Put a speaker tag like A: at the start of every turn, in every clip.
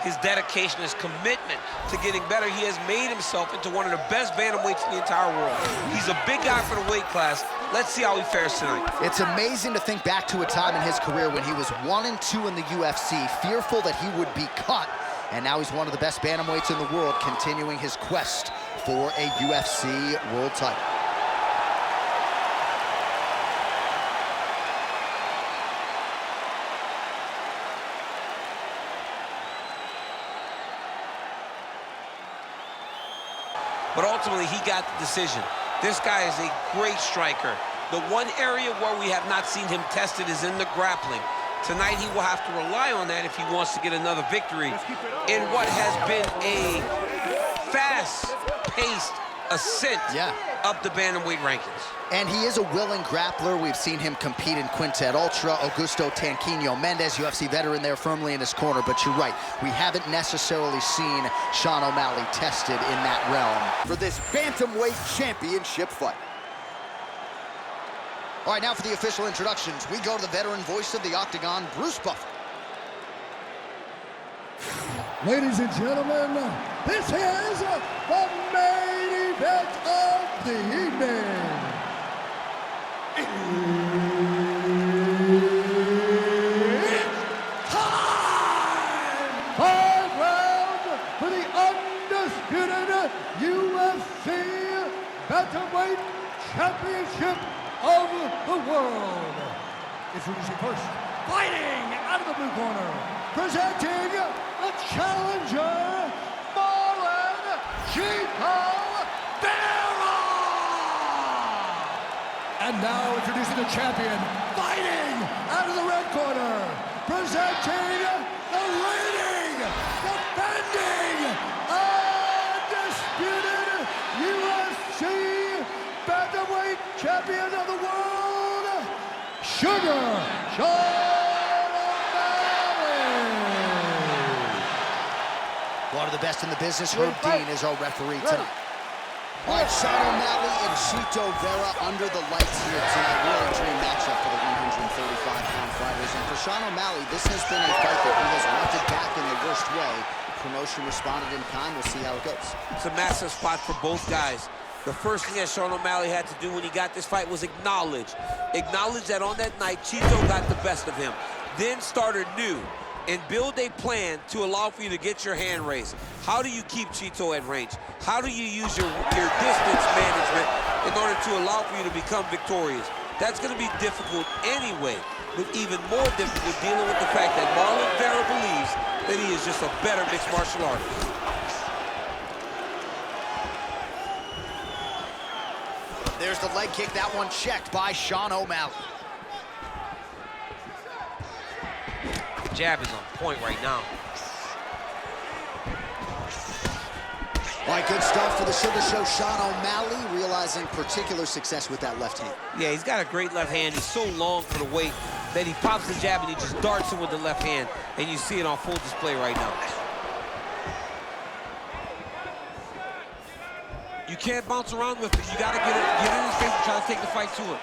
A: his dedication, his commitment to getting better. He has made himself into one of the best bantamweights in the entire world. He's a big guy for the weight class. Let's see how he fares tonight.
B: It's amazing to think back to a time in his career when he was 1-2 in the UFC, fearful that he would be cut, and now he's one of the best bantamweights in the world, continuing his quest for a UFC world title.
A: But ultimately, he got the decision. This guy is a great striker. The one area where we have not seen him tested is in the grappling. Tonight, he will have to rely on that if he wants to get another victory in what has been a fast-paced ascent up the bantamweight rankings.
B: And he is a willing grappler. We've seen him compete in Quintet Ultra. Augusto Tanquinho Mendez, UFC veteran, there firmly in his corner. But you're right, we haven't necessarily seen Sean O'Malley tested in that realm for this bantamweight championship fight. All right, now for the official introductions, we go to the veteran voice of the Octagon, Bruce Buffer.
C: Ladies and gentlemen, this is the main event of the evening. It's time! 5 rounds for the undisputed UFC Bantamweight Championship of the world. Introducing first, fighting out of the blue corner, presenting the challenger, Marlon Vera. And now introducing the champion, fighting out of the red corner, presenting the reigning, defending, undisputed UFC Bantamweight Champion of the world, Sugar Sean O'Malley.
B: One of the best in the business, Herb Dean, is our referee tonight. All right, Sean O'Malley and Chito Vera under the lights here tonight. Really dream matchup for the 135-pound fighters. And for Sean O'Malley, this has been a fight that he has wanted back in the worst way. Promotion responded in kind. We'll see how it goes.
A: It's a massive spot for both guys. The first thing that Sean O'Malley had to do when he got this fight was acknowledge that on that night, Chito got the best of him. Then start anew and build a plan to allow for you to get your hand raised. How do you keep Chito at range? How do you use your distance management in order to allow for you to become victorious? That's going to be difficult anyway, but even more difficult dealing with the fact that Marlon Vera believes that he is just a better mixed martial artist.
B: There's the leg kick, that one checked by Sean O'Malley.
A: Jab is on point right now.
B: All right, good stuff for the Sugar Show. Sean O'Malley realizing particular success with that left hand.
A: Yeah, he's got a great left hand. He's so long for the weight that he pops the jab and he just darts it with the left hand, and you see it on full display right now. You can't bounce around with it. You got to get in his face and try to take the fight to him.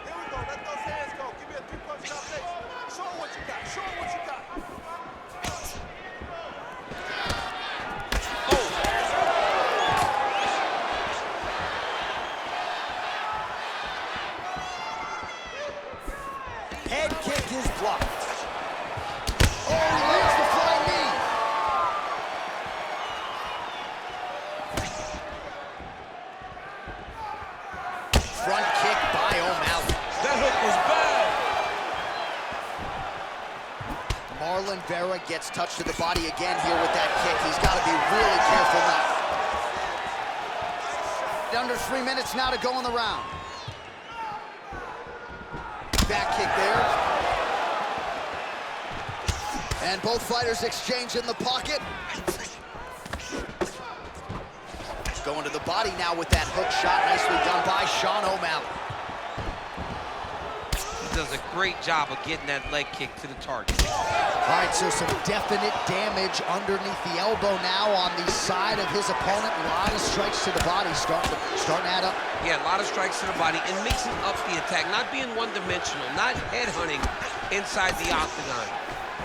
D: Here we go. Let those hands go. Give me a 3-punch combination. Show him what you got. Show him what you got.
B: Head kick is blocked. Oh, he lands the flying knee. Front kick by O'Malley.
A: That hook was bad.
B: Marlon Vera gets touched to the body again here with that kick. He's got to be really careful now. Under 3 minutes now to go in the round. Back kick there. And both fighters exchange in the pocket. Going to the body now with that hook shot. Nicely done by Sean O'Malley.
A: does a great job of getting that leg kick to the target.
B: All right, so some definite damage underneath the elbow now on the side of his opponent. A lot of strikes to the body starting to add up.
A: Yeah, a lot of strikes to the body and mixing up the attack, not being one-dimensional, not headhunting inside the octagon.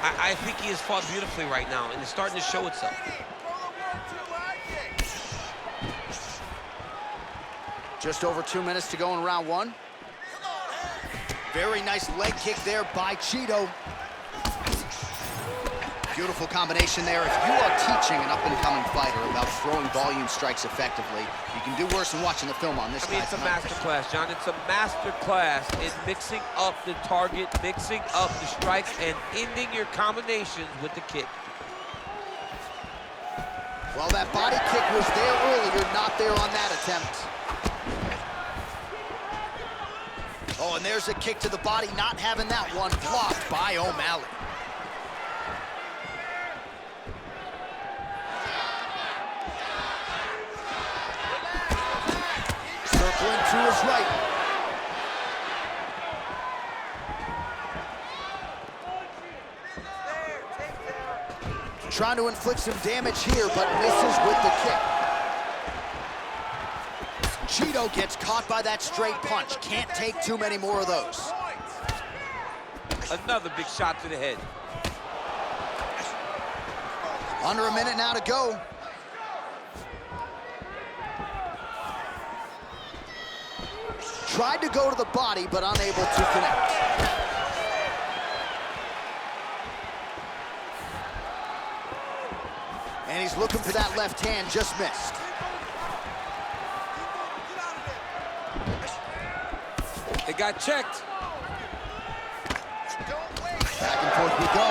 A: I think he has fought beautifully right now, and it's starting to show itself.
B: Just over 2 minutes to go in round one. Very nice leg kick there by Cheeto. Beautiful combination there. If you are teaching an up-and-coming fighter about throwing volume strikes effectively, you can do worse than watching the film on this guy.
A: I mean, it's a master class, John. It's a master class in mixing up the target, mixing up the strikes, and ending your combinations with the kick.
B: Well, that body kick was there earlier, not there on that attempt. Oh, and there's a kick to the body, not having that one blocked by O'Malley. Circling to his right. Trying to inflict some damage here, but misses with the kick. Cheeto gets caught by that straight punch. Can't take too many more of those.
A: Another big shot to the head.
B: Under a minute now to go. Tried to go to the body, but unable to connect. And he's looking for that left hand, just missed.
A: It got checked.
B: Back and forth we go.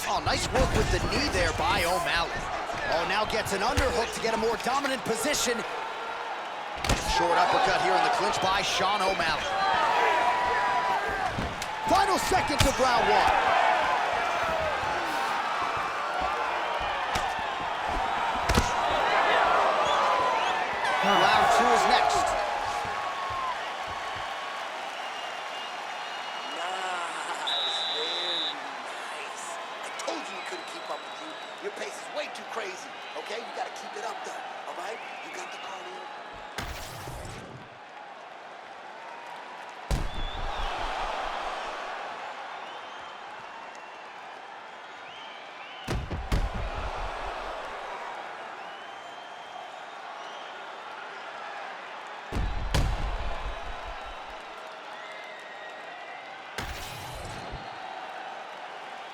B: Oh, nice work with the knee there by O'Malley. Oh, now gets an underhook to get a more dominant position. Short uppercut here in the clinch by Sean O'Malley. Final seconds of round one. Round two is next.
E: Nice, very nice. I told you we couldn't keep up with you. Your pace is way too crazy, okay? You gotta keep it up though, all right? You got the cardio.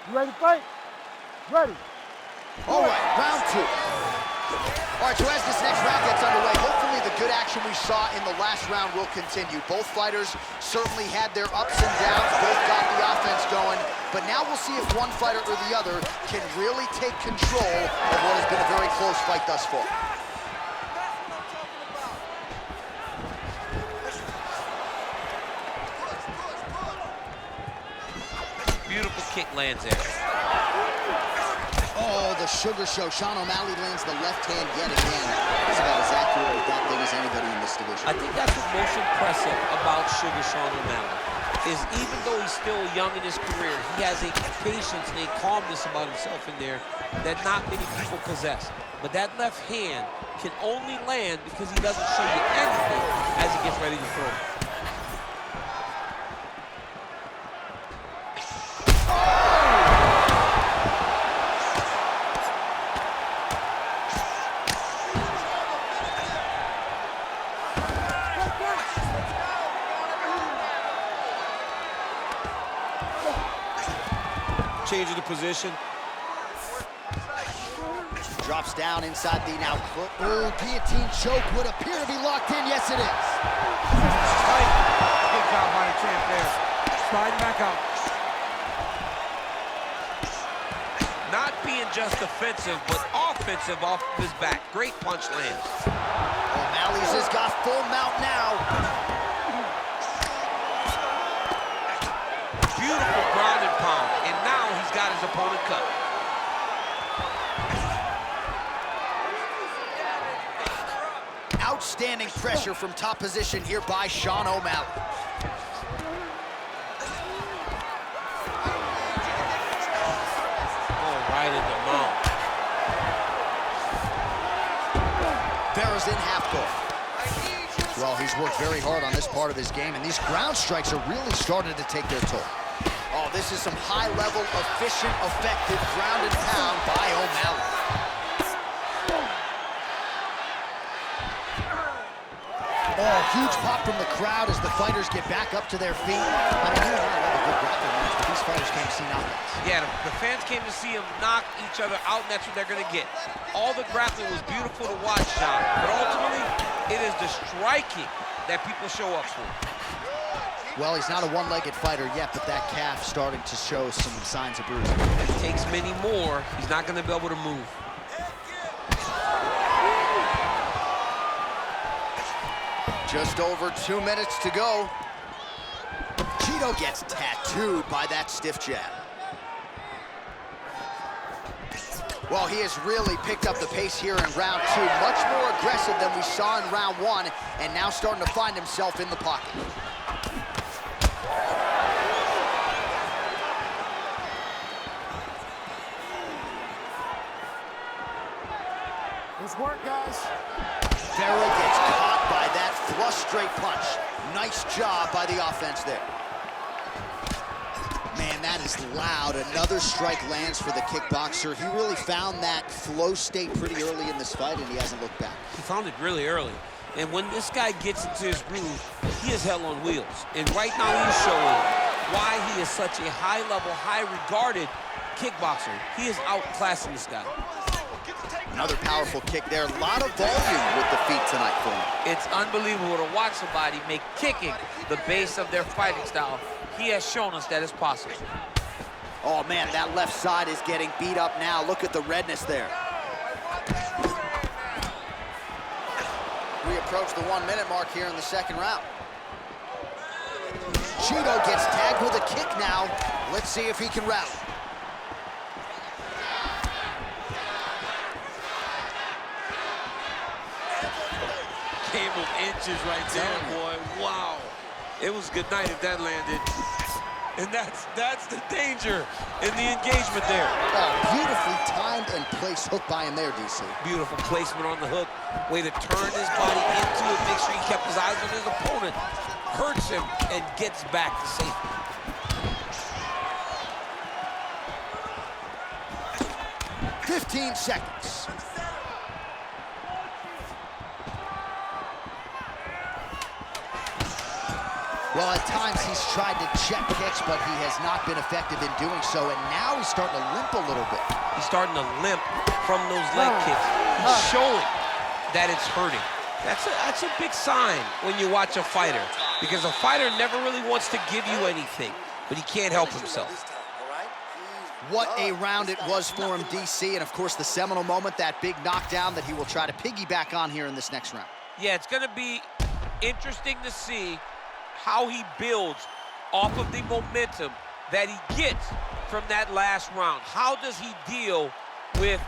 C: You ready to fight? Ready.
B: All right, round two. All right, so as this next round gets underway, hopefully the good action we saw in the last round will continue. Both fighters certainly had their ups and downs, both got the offense going, but now we'll see if one fighter or the other can really take control of what has been a very close fight thus far.
A: Beautiful kick lands there.
B: Oh, the sugar show. Sean O'Malley lands the left hand yet again. He's about as accurate with that thing as anybody in this division.
A: I think that's what's most impressive about Sugar Sean O'Malley, is even though he's still young in his career, he has a patience and a calmness about himself in there that not many people possess. But that left hand can only land because he doesn't show you anything as he gets ready to throw. Changing the position.
B: Drops down inside the now. Oh, guillotine choke would appear to be locked in. Yes, it is.
C: Good job by the champ there. Sliding back out.
A: Not being just offensive, but offensive off his back. Great punch lands.
B: O'Malley's has got full mount now.
A: Beautiful ground and pound, and now he's got his opponent cut.
B: Withstanding pressure from top position here by Sean O'Malley.
A: Oh, right in the mouth.
B: Vera's in half guard. Well, he's worked very hard on this part of his game, and these ground strikes are really starting to take their toll. Oh, this is some high-level, efficient, effective ground and pound by O'Malley. Oh, huge pop from the crowd as the fighters get back up to their feet. I mean, you and I love a good grappling match, but these fighters came to see knockouts.
A: Yeah, the fans came to see them knock each other out, and that's what they're going to get. All the grappling was beautiful to watch, John, but ultimately, it is the striking that people show up for.
B: Well, he's not a one-legged fighter yet, but that calf starting to show some signs of bruising.
A: It takes many more. He's not going to be able to move.
B: Just over 2 minutes to go. Cheeto gets tattooed by that stiff jab. Well, he has really picked up the pace here in round 2. Much more aggressive than we saw in round 1, and now starting to find himself in the pocket.
C: Nice work, guys.
B: Vera gets caught by that flush straight punch. Nice job by the offense there. Man, that is loud. Another strike lands for the kickboxer. He really found that flow state pretty early in this fight, and he hasn't looked back.
A: He found it really early. And when this guy gets into his groove, he is hell on wheels. And right now he's showing why he is such a high-level, high-regarded kickboxer. He is outclassing this guy.
B: Another powerful kick there. A lot of volume with the feet tonight for him.
A: It's unbelievable to watch somebody make kicking the base of their fighting style. He has shown us that it's possible.
B: Oh, man, that left side is getting beat up now. Look at the redness there. We approach the 1 minute mark here in the second round. Cheeto gets tagged with a kick now. Let's see if he can rally.
A: Game of inches right there, boy. Wow. It was good night if that landed. And that's the danger in the engagement there.
B: Oh, beautifully timed and placed hook by him there, DC.
A: Beautiful placement on the hook. Way to turn his body into it, make sure he kept his eyes on his opponent. Hurts him and gets back to safety.
B: "15 seconds. Well, at times he's tried to check kicks, but he has not been effective in doing so, and now he's starting to limp a little bit.
A: He's starting to limp from those leg kicks. He's showing that it's hurting. That's a big sign when you watch a fighter, because a fighter never really wants to give you anything, but he can't help himself.
B: What a round it was for him, DC, and of course the seminal moment, that big knockdown that he will try to piggyback on here in this next round.
A: Yeah, it's going to be interesting to see how he builds off of the momentum that he gets from that last round. How does he deal with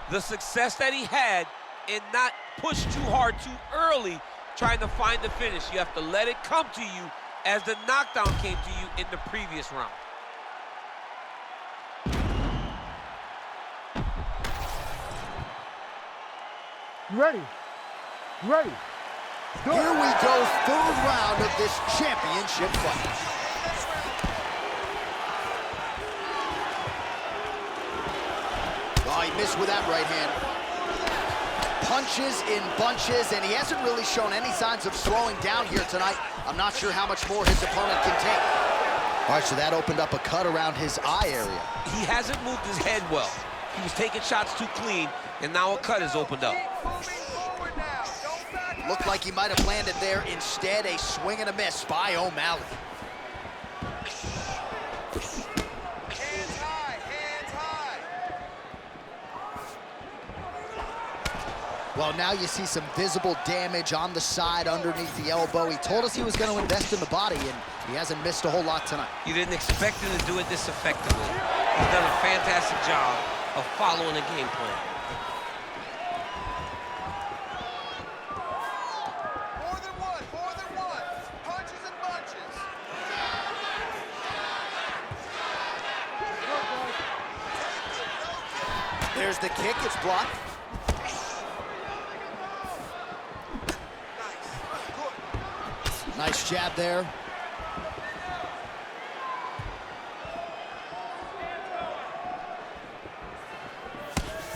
A: the success that he had and not push too hard too early trying to find the finish? You have to let it come to you as the knockdown came to you in the previous round.
C: You ready? You ready?
B: Here we go, third round of this championship fight. Oh, he missed with that right hand. Punches in bunches, and he hasn't really shown any signs of slowing down here tonight. I'm not sure how much more his opponent can take. All right, so that opened up a cut around his eye area.
A: He hasn't moved his head well. He was taking shots too clean, and now a cut has opened up.
B: Looked like he might have landed there. Instead, a swing and a miss by O'Malley.
D: Hands high, hands high.
B: Well, now you see some visible damage on the side underneath the elbow. He told us he was going to invest in the body, and he hasn't missed a whole lot tonight.
A: You didn't expect him to do it this effectively. He's done a fantastic job of following a game plan.
B: There's the kick, it's blocked. Nice jab there.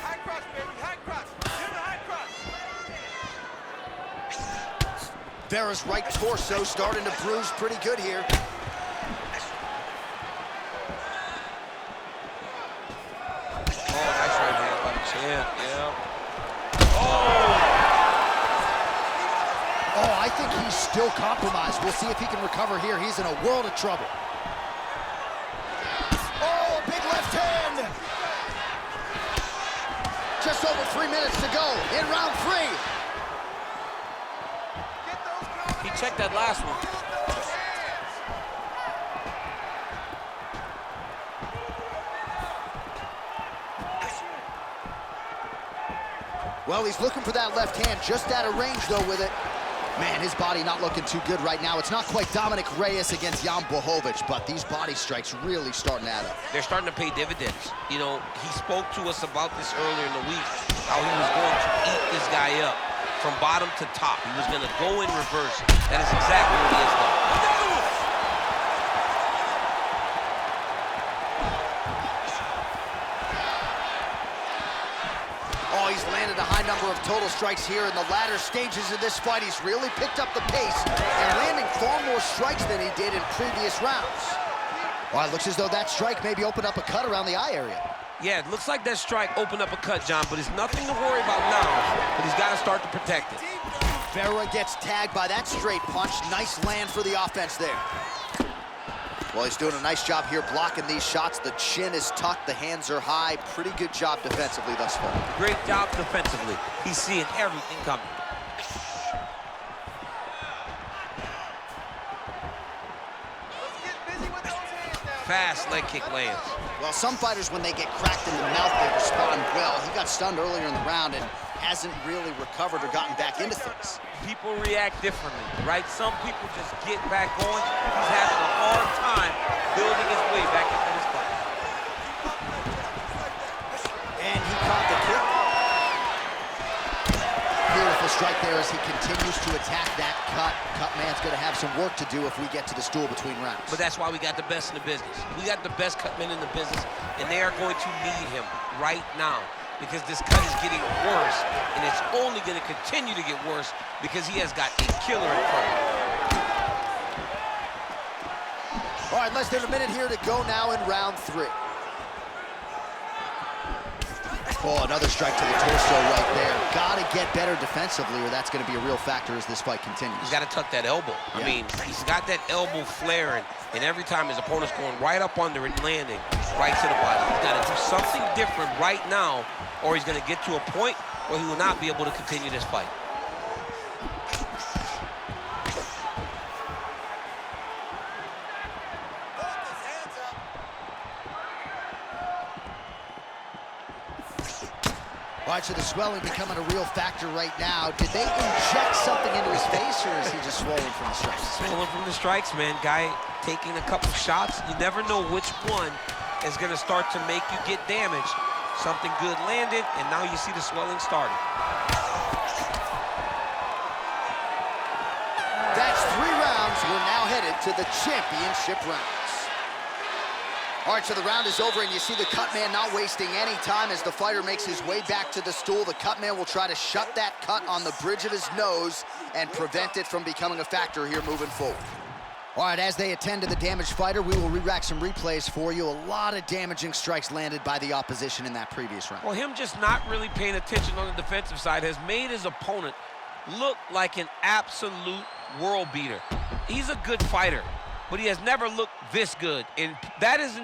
D: High cross, baby, high cross. Get the high cross.
B: Vera's right torso starting to bruise pretty good here.
A: Nice right hand by the chin, yeah.
B: Oh, I think he's still compromised. We'll see if he can recover here. He's in a world of trouble. Oh, big left hand. Just over 3 minutes to go in round 3.
A: He checked that last one.
B: Well, he's looking for that left hand, just out of range, though, with it. Man, his body not looking too good right now. It's not quite Dominic Reyes against Jan Blachowicz, but these body strikes really starting to add up.
A: They're starting to pay dividends. You know, he spoke to us about this earlier in the week, how he was going to eat this guy up from bottom to top. He was going to go in reverse. That is exactly what he has done.
B: Oh, he's landed a high number of total strikes here in the latter stages of this fight. He's really picked up the pace and landing far more strikes than he did in previous rounds. Well, it looks as though that strike maybe opened up a cut around the eye area.
A: Yeah, it looks like that strike opened up a cut, John, but it's nothing to worry about now, but he's got to start to protect it.
B: Vera gets tagged by that straight punch. Nice land for the offense there. Well, he's doing a nice job here blocking these shots. The chin is tucked, the hands are high. Pretty good job defensively thus far.
A: Great job defensively. He's seeing everything coming.
D: Let's get busy with those hands now.
A: Fast leg kick lands.
B: Well, some fighters, when they get cracked in the mouth, they respond well. He got stunned earlier in the round and hasn't really recovered or gotten back into things.
A: People react differently, right? Some people just get back going. He's having a hard time building his way back into this fight.
B: And he caught the kick. Beautiful strike there as he continues to attack that cut. Cut man's going to have some work to do if we get to the stool between rounds.
A: But that's why we got the best in the business. We got the best cut men in the business, and they are going to need him right now because this cut is getting worse, and it's only going to continue to get worse because he has got a killer in front of him.
B: All right, less than a minute here to go now in round 3. Oh, another strike to the torso right there. Gotta get better defensively or that's gonna be a real factor as this fight continues.
A: He's gotta tuck that elbow.
B: Yeah.
A: I mean, he's got that elbow flaring, and every time his opponent's going right up under it and landing right to the body. He's gotta do something different right now, or he's gonna get to a point where he will not be able to continue this fight.
B: All right, so the swelling becoming a real factor right now. Did they inject something into his face, or is he just swollen from the strikes?
A: Swollen from the strikes, man. Guy taking a couple shots. You never know which one is gonna start to make you get damaged. Something good landed, and now you see the swelling starting.
B: That's 3 rounds. We're now headed to the championship rounds. All right, so the round is over, and you see the cut man not wasting any time as the fighter makes his way back to the stool. The cut man will try to shut that cut on the bridge of his nose and prevent it from becoming a factor here moving forward. All right, as they attend to the damaged fighter, we will re-rack some replays for you. A lot of damaging strikes landed by the opposition in that previous round.
A: Well, him just not really paying attention on the defensive side has made his opponent look like an absolute world beater. He's a good fighter, but he has never looked this good, and that is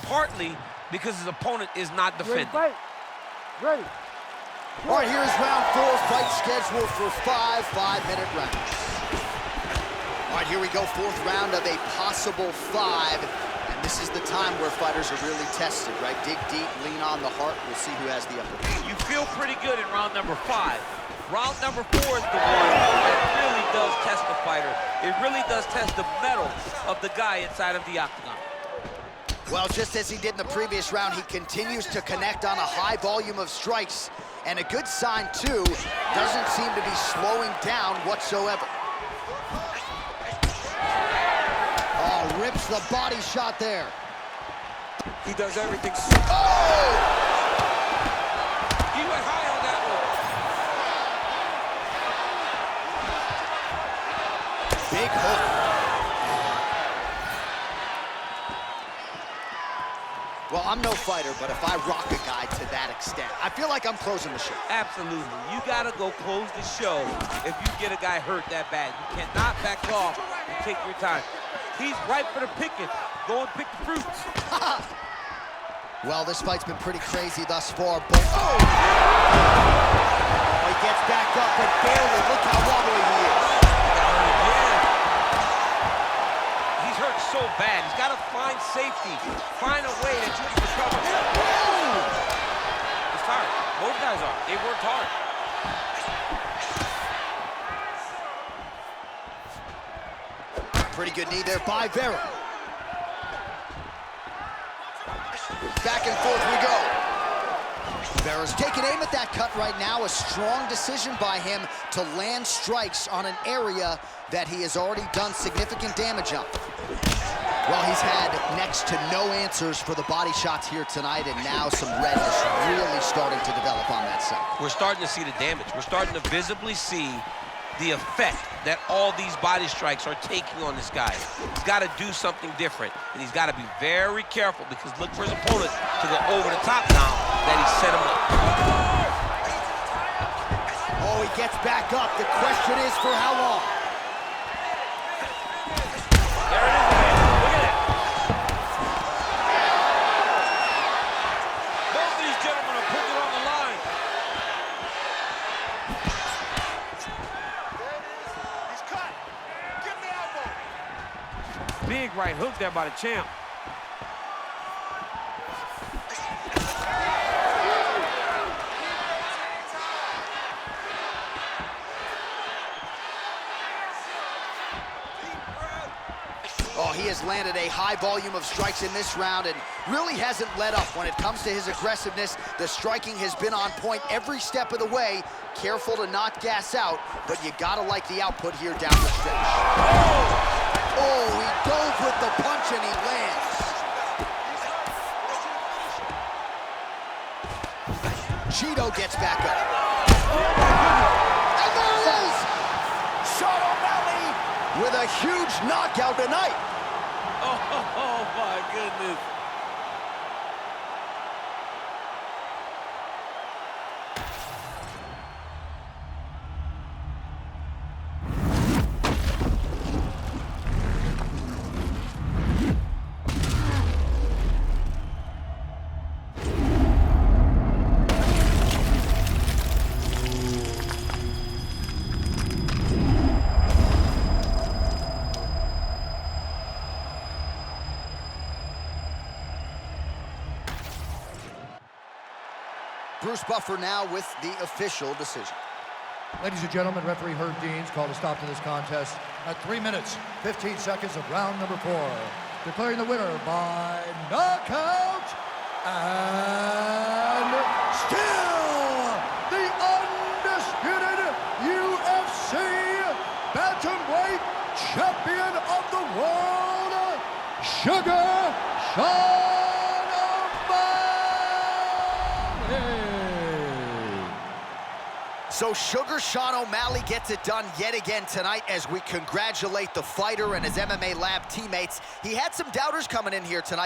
A: partly because his opponent is not defending.
C: Ready.
B: All right, here's round 4, fight scheduled for 5 5-minute rounds. All right, here we go, 4th round of a possible 5, and this is the time where fighters are really tested, right? Dig deep, lean on the heart, we'll see who has the upper hand.
A: You feel pretty good in round number 5. Round number 4 is the one that really does test the fighter. It really does test the mettle of the guy inside of the octagon.
B: Well, just as he did in the previous round, he continues to connect on a high volume of strikes. And a good sign, too, doesn't seem to be slowing down whatsoever. Oh, rips the body shot there.
A: He does everything so... Oh! He went high on that one.
B: Big hook. Well, I'm no fighter, but if I rock a guy to that extent, I feel like I'm closing the show.
A: Absolutely. You got to go close the show if you get a guy hurt that bad. You cannot back off and take your time. He's ripe for the picking. Go and pick the fruits.
B: Well, this fight's been pretty crazy thus far. But oh, he gets back up, but barely. Look how wobbly he is.
A: He's hurt so bad. He's got to find safety. Find a way that you can recover. He's tired. Both guys are. They worked hard.
B: Pretty good knee there by Vera. Back and forth we go. Vera's taking aim at that cut right now. A strong decision by him to land strikes on an area that he has already done significant damage on. Well, he's had next to no answers for the body shots here tonight, and now some redness really starting to develop on that side.
A: We're starting to see the damage. We're starting to visibly see the effect that all these body strikes are taking on this guy. He's got to do something different, and he's got to be very careful because look for his opponent to go over the top now that he set him up.
B: Oh, he gets back up. The question is for how long?
A: There it is again. Look at that. Both of these gentlemen are putting it on the line.
D: He's cut. Give him the elbow.
A: Big right hook there by the champ.
B: Oh, he has landed a high volume of strikes in this round and really hasn't let up when it comes to his aggressiveness. The striking has been on point every step of the way. Careful to not gas out, but you gotta like the output here down the stretch. Oh, he dove with the punch and he lands. Cheeto gets back up. And there it is! Sean O'Malley with a huge knockout tonight.
A: Oh my goodness.
B: Bruce Buffer now with the official decision.
C: Ladies and gentlemen, referee Herb Dean's called a stop to this contest at 3 minutes, 15 seconds of round number 4. Declaring the winner by knockout and still the undisputed UFC bantamweight champion of the world, Sugar Sean O'Malley.
B: So Sugar Sean O'Malley gets it done yet again tonight as we congratulate the fighter and his MMA Lab teammates. He had some doubters coming in here tonight.